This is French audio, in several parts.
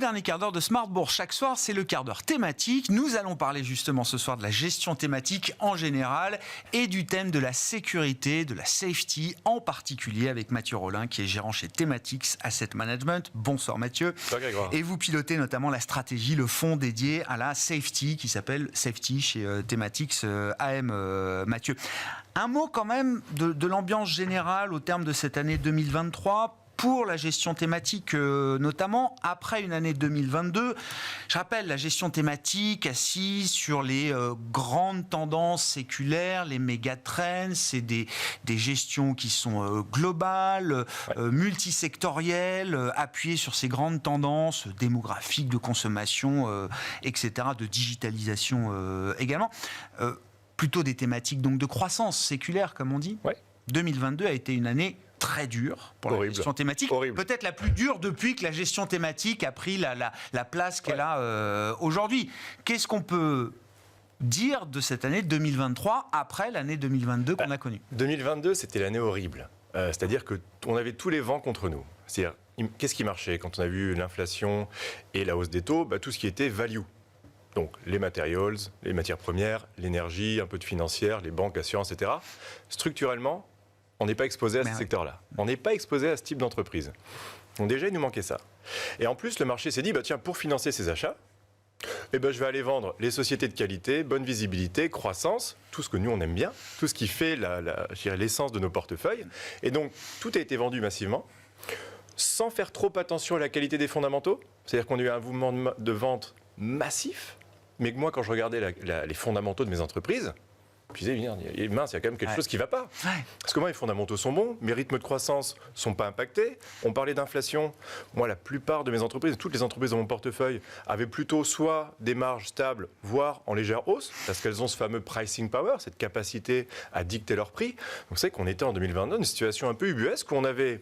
dernier quart d'heure de Smart Bourse. Chaque soir, c'est le quart d'heure thématique. Nous allons parler justement ce soir de la gestion thématique en général et du thème de la sécurité, de la safety en particulier avec Mathieu Rollin qui est gérant chez Thematics Asset Management. Bonsoir Mathieu. Bonsoir Grégoire. Et vous pilotez notamment la stratégie, le fonds dédié à la safety qui s'appelle Safety chez Thematics AM. Mathieu, un mot quand même de l'ambiance générale au terme de cette année 2023 pour la gestion thématique, notamment après une année 2022. Je rappelle, la gestion thématique assise sur les grandes tendances séculaires, les méga trends, c'est des gestions qui sont globales, multisectorielles, appuyées sur ces grandes tendances démographiques, de consommation, etc., de digitalisation également. Plutôt des thématiques donc de croissance séculaire, comme on dit. Ouais. 2022 a été une année très dure pour la gestion thématique. Peut-être la plus dure depuis que la gestion thématique a pris la place qu'elle a aujourd'hui. Qu'est-ce qu'on peut dire de cette année 2023 après l'année 2022 qu'on a connue ? 2022, c'était l'année horrible. C'est-à-dire qu'on avait tous les vents contre nous. C'est-à-dire, qu'est-ce qui marchait quand on a vu l'inflation et la hausse des taux ? Tout ce qui était value. Donc, les materials, les matières premières, l'énergie, un peu de financière, les banques, assurances, etc. Structurellement, on n'est pas exposé à ce secteur-là. On n'est pas exposé à ce type d'entreprise. Donc déjà, il nous manquait ça. Et en plus, le marché s'est dit, tiens, pour financer ces achats, je vais aller vendre les sociétés de qualité, bonne visibilité, croissance, tout ce que nous, on aime bien, tout ce qui fait l'essence de nos portefeuilles. Et donc, tout a été vendu massivement, sans faire trop attention à la qualité des fondamentaux. C'est-à-dire qu'on a eu un mouvement de vente massif, mais que moi, quand je regardais les fondamentaux de mes entreprises, je disais, mince, il y a quand même quelque chose qui ne va pas. Ouais. Parce que moi, les fondamentaux sont bons, mes rythmes de croissance ne sont pas impactés. On parlait d'inflation. Moi, la plupart de mes entreprises, toutes les entreprises de mon portefeuille, avaient plutôt soit des marges stables, voire en légère hausse, parce qu'elles ont ce fameux pricing power, cette capacité à dicter leur prix. Donc, c'est qu'on était en 2022 dans une situation un peu ubuesque, où on avait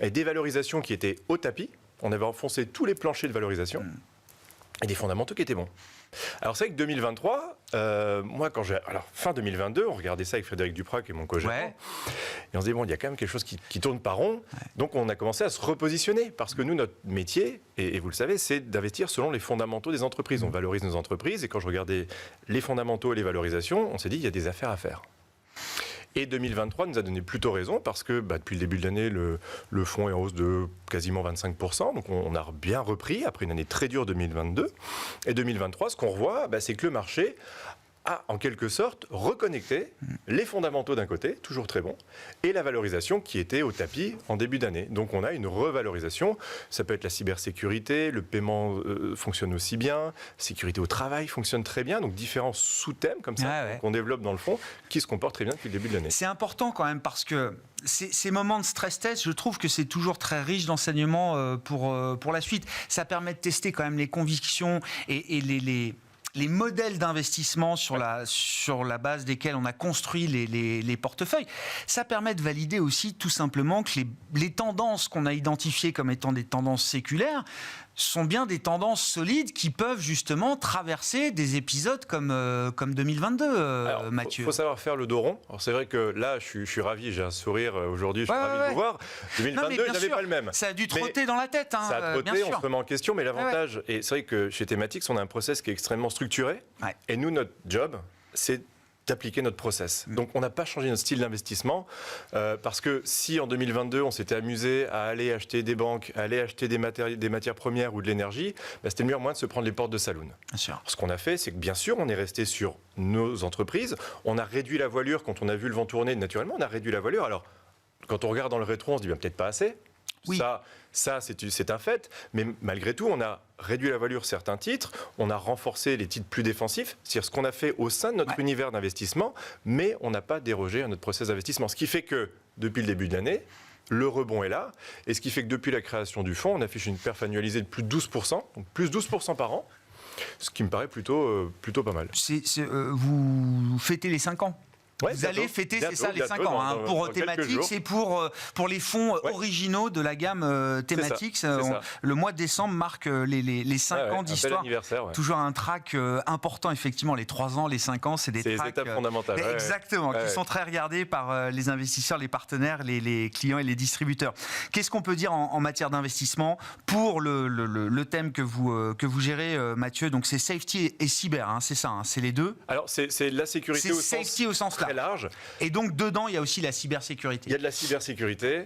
des valorisations qui étaient au tapis. On avait enfoncé tous les planchers de valorisation. Et des fondamentaux qui étaient bons. Alors c'est vrai que 2023, fin 2022, on regardait ça avec Frédéric Duprat, qui est mon co-gérant, et on se dit, il y a quand même quelque chose qui tourne pas rond, donc on a commencé à se repositionner, parce que nous, notre métier, et vous le savez, c'est d'investir selon les fondamentaux des entreprises. On valorise nos entreprises, et quand je regardais les fondamentaux et les valorisations, on s'est dit, il y a des affaires à faire. Et 2023 nous a donné plutôt raison parce que depuis le début de l'année, le fonds est en hausse de quasiment 25%. Donc on a bien repris après une année très dure 2022. Et 2023, ce qu'on revoit, c'est que le marché a en quelque sorte reconnecté les fondamentaux d'un côté, toujours très bons, et la valorisation qui était au tapis en début d'année. Donc on a une revalorisation, ça peut être la cybersécurité, le paiement fonctionne aussi bien, sécurité au travail fonctionne très bien, donc différents sous-thèmes comme ça qu'on développe dans le fond, qui se comportent très bien depuis le début de l'année. C'est important quand même parce que ces moments de stress test, je trouve que c'est toujours très riche d'enseignements pour la suite. Ça permet de tester quand même les convictions et les modèles d'investissement sur la base desquels on a construit les portefeuilles. Ça permet de valider aussi tout simplement que les tendances qu'on a identifiées comme étant des tendances séculaires sont bien des tendances solides qui peuvent justement traverser des épisodes comme 2022, Mathieu. Il faut savoir faire le dos rond. Alors c'est vrai que là, je suis ravi, j'ai un sourire aujourd'hui, je suis ravi de vous voir. 2022, il n'avait pas le même. Ça a dû trotter dans la tête. Ça a trotté, on se remet en question, mais l'avantage, et c'est vrai que chez Thematics, on a un process qui est extrêmement structuré, et nous, notre job, c'est d'appliquer notre process. Donc on n'a pas changé notre style d'investissement parce que si en 2022 on s'était amusé à aller acheter des banques, à aller acheter des matières premières ou de l'énergie, c'était le meilleur moyen de se prendre les portes de saloon. Bien sûr. Ce qu'on a fait, c'est que bien sûr on est resté sur nos entreprises, on a réduit la voilure quand on a vu le vent tourner, naturellement on a réduit la voilure. Alors quand on regarde dans le rétro, on se dit peut-être pas assez. Oui. Ça c'est un fait, mais malgré tout, on a réduit la voilure certains titres, on a renforcé les titres plus défensifs, c'est-à-dire ce qu'on a fait au sein de notre univers d'investissement, mais on n'a pas dérogé à notre process d'investissement. Ce qui fait que, depuis le début de l'année, le rebond est là, et ce qui fait que depuis la création du fonds, on affiche une perf annualisée de plus de 12%, donc plus 12% par an, ce qui me paraît plutôt pas mal. Vous fêtez les 5 ans Ouais, vous allez fêter, c'est ça, les 5 ans, pour Tematix et pour les fonds originaux de la gamme Tematix. Le mois de décembre marque les 5 ans d'histoire. Toujours un track important, effectivement. Les 3 ans, les 5 ans, c'est des tracks... étapes fondamentales. Exactement, qui sont très regardés par les investisseurs, les partenaires, les clients et les distributeurs. Qu'est-ce qu'on peut dire en matière d'investissement pour le thème que vous gérez, Mathieu? Donc c'est safety et cyber, c'est ça, c'est les deux. Alors c'est la sécurité au sens large. Et donc dedans, il y a aussi la cybersécurité. Il y a de la cybersécurité.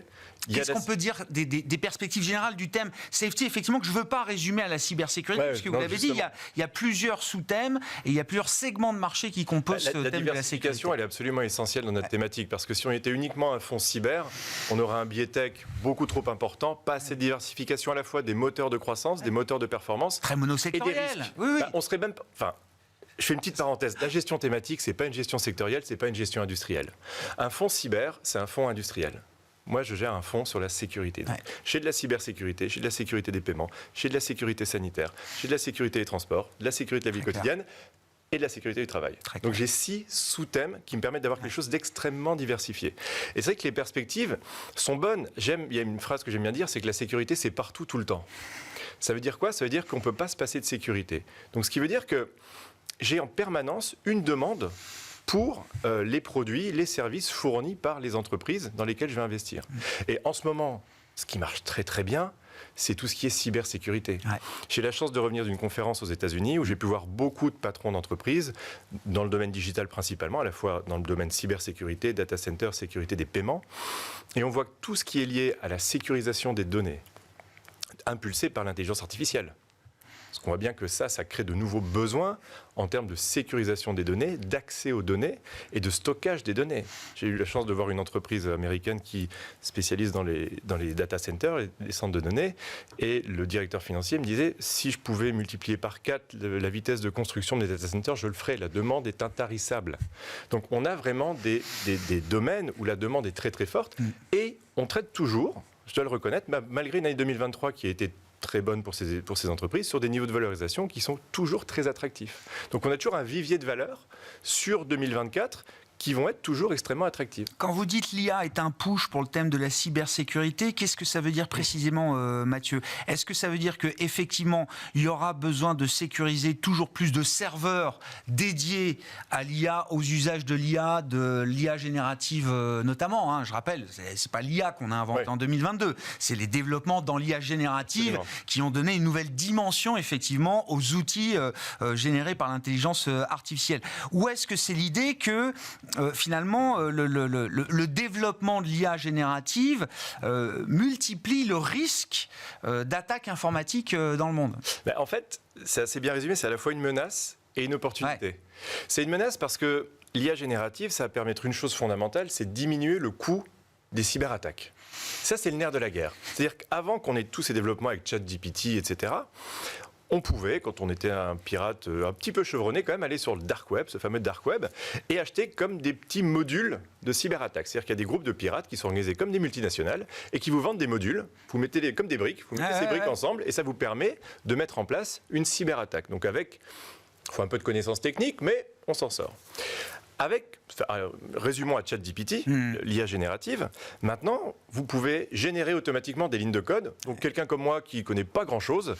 Qu'est-ce qu'on peut dire des perspectives générales du thème safety, effectivement, que je ne veux pas résumer à la cybersécurité, parce que vous l'avez dit, il y a plusieurs sous-thèmes et il y a plusieurs segments de marché qui composent ce thème de la sécurité. La diversification, elle est absolument essentielle dans notre thématique, parce que si on était uniquement un fonds cyber, on aurait un biais tech beaucoup trop important, pas assez de diversification à la fois des moteurs de croissance, des moteurs de performance, très monosectoriel. Et des risques. Oui. On serait même... Je fais une petite parenthèse. La gestion thématique, c'est pas une gestion sectorielle, c'est pas une gestion industrielle. Un fonds cyber, c'est un fonds industriel. Moi, je gère un fonds sur la sécurité. Donc, j'ai de la cybersécurité, j'ai de la sécurité des paiements, j'ai de la sécurité sanitaire, j'ai de la sécurité des transports, de la sécurité de la vie quotidienne et de la sécurité du travail. Donc j'ai 6 sous-thèmes qui me permettent d'avoir quelque chose d'extrêmement diversifié. Et c'est vrai que les perspectives sont bonnes. Il y a une phrase que j'aime bien dire, c'est que la sécurité, c'est partout, tout le temps. Ça veut dire quoi? Ça veut dire qu'on ne peut pas se passer de sécurité. Donc ce qui veut dire que j'ai en permanence une demande pour les produits, les services fournis par les entreprises dans lesquelles je vais investir. Et en ce moment, ce qui marche très très bien, c'est tout ce qui est cybersécurité. J'ai la chance de revenir d'une conférence aux États-Unis où j'ai pu voir beaucoup de patrons d'entreprises dans le domaine digital principalement, à la fois dans le domaine cybersécurité, data center, sécurité des paiements. Et on voit que tout ce qui est lié à la sécurisation des données, impulsé par l'intelligence artificielle. Parce qu'on voit bien que ça crée de nouveaux besoins en termes de sécurisation des données, d'accès aux données et de stockage des données. J'ai eu la chance de voir une entreprise américaine qui spécialise dans les data centers, les centres de données, et le directeur financier me disait, si je pouvais multiplier par 4 la vitesse de construction des data centers, je le ferais. La demande est intarissable. Donc on a vraiment des domaines où la demande est très très forte, et on traite toujours, je dois le reconnaître, malgré une année 2023 qui a été très bonne pour ces entreprises, sur des niveaux de valorisation qui sont toujours très attractifs. Donc on a toujours un vivier de valeur sur 2024 qui vont être toujours extrêmement attractives. Quand vous dites l'IA est un push pour le thème de la cybersécurité, qu'est-ce que ça veut dire précisément, Mathieu? Est-ce que ça veut dire qu'effectivement, il y aura besoin de sécuriser toujours plus de serveurs dédiés à l'IA, aux usages de l'IA générative notamment, je rappelle, c'est pas l'IA qu'on a inventé en 2022, c'est les développements dans l'IA générative qui ont donné une nouvelle dimension, effectivement, aux outils générés par l'intelligence artificielle. Ou est-ce que c'est l'idée que finalement, le développement de l'IA générative multiplie le risque d'attaque informatique dans le monde? En fait, c'est assez bien résumé, c'est à la fois une menace et une opportunité. C'est une menace parce que l'IA générative, ça va permettre une chose fondamentale, c'est diminuer le coût des cyberattaques. Ça, c'est le nerf de la guerre. C'est-à-dire qu'avant qu'on ait tous ces développements avec ChatGPT, etc., on pouvait, quand on était un pirate un petit peu chevronné, quand même aller sur le dark web, ce fameux dark web, et acheter comme des petits modules de cyberattaque. C'est-à-dire qu'il y a des groupes de pirates qui sont organisés comme des multinationales et qui vous vendent des modules, vous mettez comme des briques, vous mettez ces briques ensemble et ça vous permet de mettre en place une cyberattaque. Donc il faut un peu de connaissances techniques, mais on s'en sort. Résumons à ChatGPT, l'IA générative. Maintenant, vous pouvez générer automatiquement des lignes de code. Donc, quelqu'un comme moi qui ne connaît pas grand-chose,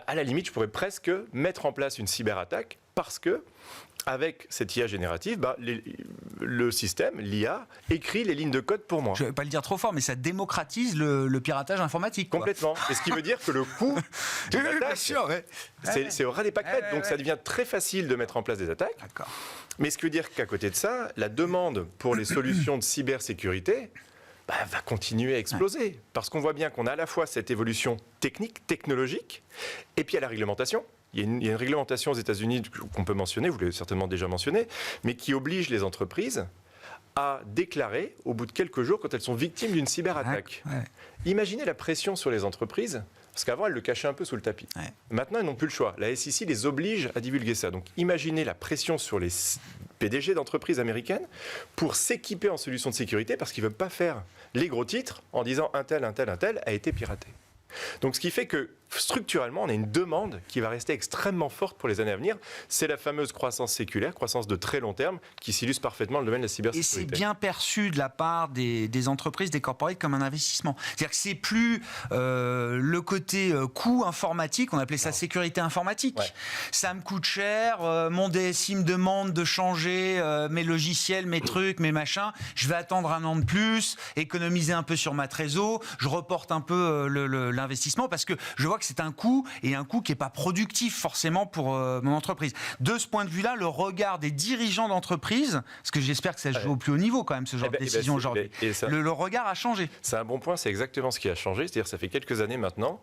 à la limite, je pourrais presque mettre en place une cyberattaque parce que, avec cette IA générative, le système, l'IA, écrit les lignes de code pour moi. Je ne vais pas le dire trop fort, mais ça démocratise le piratage informatique. Complètement. Et ce qui veut dire que le coût de l'attaque, c'est au ras des pâquerettes. Donc, ça devient très facile de mettre en place des attaques. D'accord. Mais ce qui veut dire qu'à côté de ça, la demande pour les solutions de cybersécurité va continuer à exploser. Parce qu'on voit bien qu'on a à la fois cette évolution technique, technologique, et puis à la réglementation. Il y a une réglementation aux États-Unis qu'on peut mentionner, vous l'avez certainement déjà mentionné, mais qui oblige les entreprises à déclarer au bout de quelques jours quand elles sont victimes d'une cyberattaque. Imaginez la pression sur les entreprises. Parce qu'avant, elles le cachaient un peu sous le tapis. Maintenant, elles n'ont plus le choix. La SEC les oblige à divulguer ça. Donc, imaginez la pression sur les PDG d'entreprises américaines pour s'équiper en solutions de sécurité parce qu'ils ne veulent pas faire les gros titres en disant un tel a été piraté. Donc, ce qui fait que structurellement, on a une demande qui va rester extrêmement forte pour les années à venir. C'est la fameuse croissance séculaire, croissance de très long terme, qui s'illustre parfaitement le domaine de la cybersécurité. Et c'est bien perçu de la part des entreprises, des corporates, comme un investissement. C'est-à-dire que c'est plus le côté coût informatique, on appelait ça sécurité informatique. Ouais. Ça me coûte cher, mon DSI me demande de changer mes logiciels, mes trucs, mes machins. Je vais attendre un an de plus, économiser un peu sur ma trésor, je reporte un peu l'investissement parce que je vois que c'est un coût et un coût qui n'est pas productif forcément pour mon entreprise. De ce point de vue-là, le regard des dirigeants d'entreprise, parce que j'espère que ça se joue au plus haut niveau quand même, ce genre de décision aujourd'hui, le regard a changé. C'est un bon point, c'est exactement ce qui a changé. C'est-à-dire ça fait quelques années maintenant,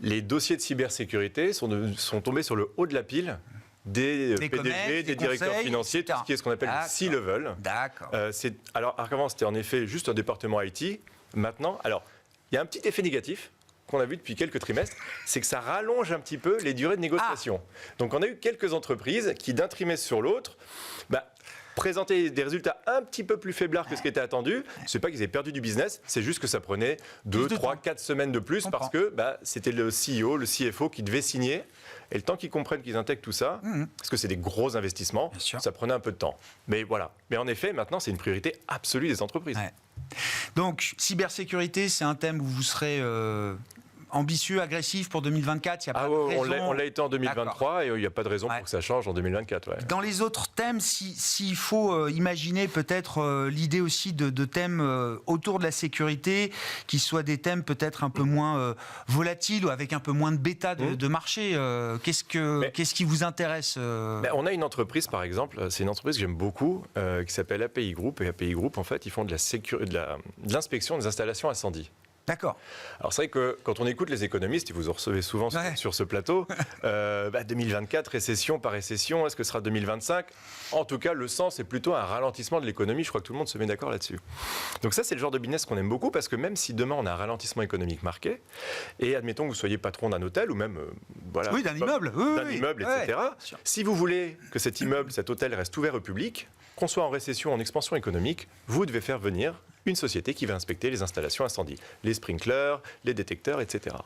les dossiers de cybersécurité sont tombés sur le haut de la pile des PDG, des directeurs financiers, tout ce qui est ce qu'on appelle le C-level. D'accord. Alors avant, c'était en effet juste un département IT. Maintenant, alors, il y a un petit effet négatif qu'on a vu depuis quelques trimestres, c'est que ça rallonge un petit peu les durées de négociation. Donc on a eu quelques entreprises qui, d'un trimestre sur l'autre, présentaient des résultats un petit peu plus faiblards que ce qui était attendu. C'est pas qu'ils avaient perdu du business, c'est juste que ça prenait 2, 3, 4 semaines de plus parce que c'était le CEO, le CFO qui devait signer. Et le temps qu'ils comprennent, qu'ils intègrent tout ça, parce que c'est des gros investissements, ça prenait un peu de temps. Mais voilà. Mais en effet, maintenant, c'est une priorité absolue des entreprises. Ouais. Donc, cybersécurité, c'est un thème où vous serez ambitieux, agressif pour 2024. Il y a pas de raison. On l'a été en 2023 et il n'y a pas de raison pour que ça change en 2024. Ouais. Dans les autres thèmes, s'il faut imaginer peut-être l'idée aussi de thèmes autour de la sécurité, qui soient des thèmes peut-être un peu moins volatiles ou avec un peu moins de bêta de marché, qu'est-ce qui vous intéresse On a une entreprise, par exemple, c'est une entreprise que j'aime beaucoup, qui s'appelle API Group. Et API Group, en fait, ils font de l'inspection des installations incendie. D'accord. Alors c'est vrai que quand on écoute les économistes, et vous en recevez souvent sur ce plateau, 2024, récession par récession, est-ce que ce sera 2025 ? En tout cas, le sens est plutôt un ralentissement de l'économie. Je crois que tout le monde se met d'accord là-dessus. Donc ça, c'est le genre de business qu'on aime beaucoup parce que même si demain on a un ralentissement économique marqué, et admettons que vous soyez patron d'un hôtel ou même d'un immeuble, etc. Si vous voulez que cet immeuble, cet hôtel reste ouvert au public, qu'on soit en récession, en expansion économique, vous devez faire venir une société qui va inspecter les installations incendie, les sprinklers, les détecteurs, etc.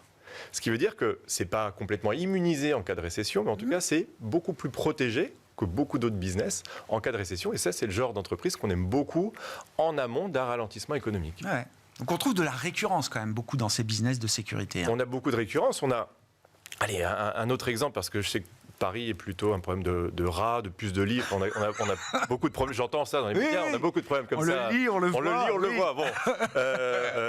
Ce qui veut dire que ce n'est pas complètement immunisé en cas de récession, mais en tout cas, c'est beaucoup plus protégé que beaucoup d'autres business en cas de récession. Et ça, c'est le genre d'entreprise qu'on aime beaucoup en amont d'un ralentissement économique. Ouais. Donc on trouve de la récurrence quand même beaucoup dans ces business de sécurité. On a beaucoup de récurrence. On a un autre exemple, parce que je sais que Paris est plutôt un problème de rats, de puces de lit. On a beaucoup de problèmes. J'entends ça dans les médias. On a beaucoup de problèmes comme ça. On le lit, on le voit. Bon,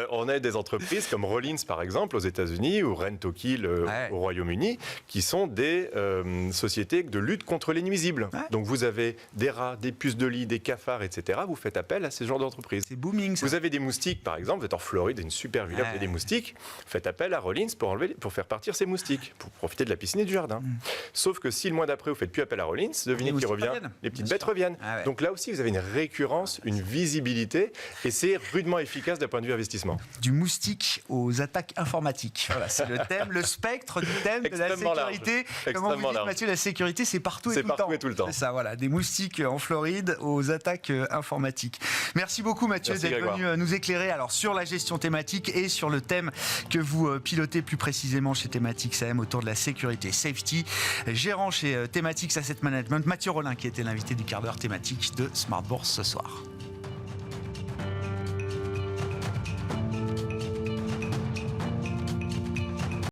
on a des entreprises comme Rollins, par exemple, aux États-Unis, ou Rentokil au Royaume-Uni, qui sont des sociétés de lutte contre les nuisibles. Ouais. Donc vous avez des rats, des puces de lit, des cafards, etc. Vous faites appel à ces genres d'entreprises. C'est booming, ça. Vous avez des moustiques, par exemple. Vous êtes en Floride, une super villa, vous avez des moustiques. Faites appel à Rollins pour faire partir ces moustiques, pour profiter de la piscine et du jardin. Sauf que si le mois d'après vous faites plus appel à Rollins, devinez qui revient. Les petites bêtes reviennent. Donc là aussi, vous avez une récurrence, une visibilité, et c'est rudement efficace d'un point de vue investissement. Du moustique aux attaques informatiques. Voilà, c'est le thème, le spectre du thème de la sécurité. Comment vous dites, Mathieu, la sécurité, c'est partout et tout le temps. C'est ça, voilà, des moustiques en Floride aux attaques informatiques. Merci beaucoup, Mathieu, d'être venu nous éclairer sur la gestion thématique et sur le thème que vous pilotez plus précisément chez Thématiques AM autour de la sécurité. Safety, gérant chez Thématiques Asset Management, Mathieu Rollin, qui était l'invité du quart d'heure thématique de Smart Bourse ce soir.